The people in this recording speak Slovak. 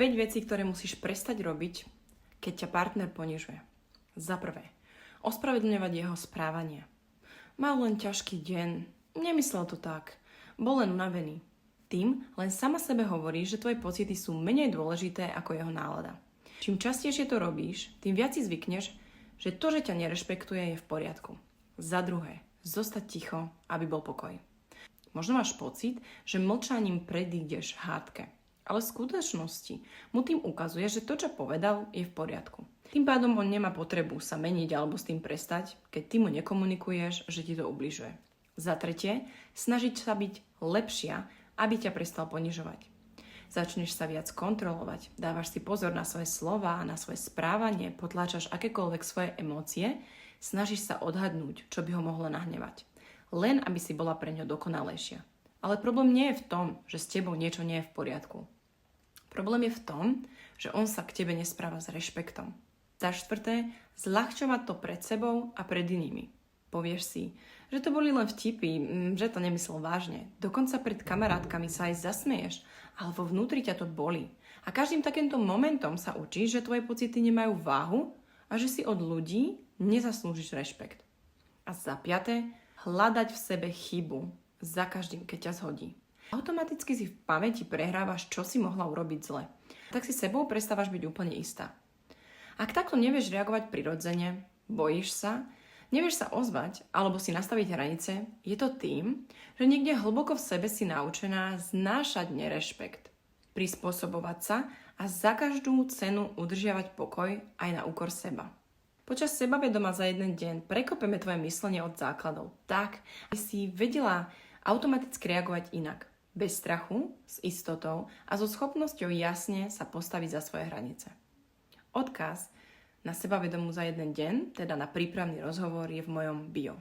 5 vecí, ktoré musíš prestať robiť, keď ťa partner ponižuje. Za prvé, ospravedlňovať jeho správanie. Mal len ťažký deň, nemyslel to tak, bol len unavený. Tým len sama sebe hovoríš, že tvoje pocity sú menej dôležité ako jeho nálada. Čím častejšie to robíš, tým viac si zvykneš, že to, že ťa nerešpektuje, je v poriadku. Za druhé, zostať ticho, aby bol pokoj. Možno máš pocit, že mlčaním predídeš hádke, ale v skutočnosti mu tým ukazuje, že to, čo povedal, je v poriadku. Tým pádom on nemá potrebu sa meniť alebo s tým prestať, keď ty mu nekomunikuješ, že ti to ubližuje. Za tretie, snažiť sa byť lepšia, aby ťa prestal ponižovať. Začneš sa viac kontrolovať, dávaš si pozor na svoje slová, na svoje správanie, potláčaš akékoľvek svoje emócie, snažíš sa odhadnúť, čo by ho mohlo nahnevať. Len aby si bola pre ňo dokonalejšia. Ale problém nie je v tom, že s tebou niečo nie je v poriadku. Problém je v tom, že on sa k tebe nespráva s rešpektom. Za štvrté, zľahčovať to pred sebou a pred inými. Povieš si, že to boli len vtipy, že to nemyslel vážne. Dokonca pred kamarátkami sa aj zasmeješ, ale vo vnútri ťa to bolí. A každým takýmto momentom sa učíš, že tvoje pocity nemajú váhu a že si od ľudí nezaslúžiš rešpekt. A za piaté, hľadať v sebe chybu za každým, keď ťa zhodí. Automaticky si v pamäti prehrávaš, čo si mohla urobiť zle. Tak si sebou prestávaš byť úplne istá. Ak takto nevieš reagovať prirodzene, bojíš sa, nevieš sa ozvať alebo si nastaviť hranice, je to tým, že niekde hlboko v sebe si naučená znášať nerešpekt, prispôsobovať sa a za každú cenu udržiavať pokoj aj na úkor seba. Počas sebavedoma za jeden deň prekopeme tvoje myslenie od základov tak, aby si vedela automaticky reagovať inak. Bez strachu, s istotou a so schopnosťou jasne sa postaviť za svoje hranice. Odkaz na sebavedomú za jeden deň, teda na prípravný rozhovor, je v mojom bio.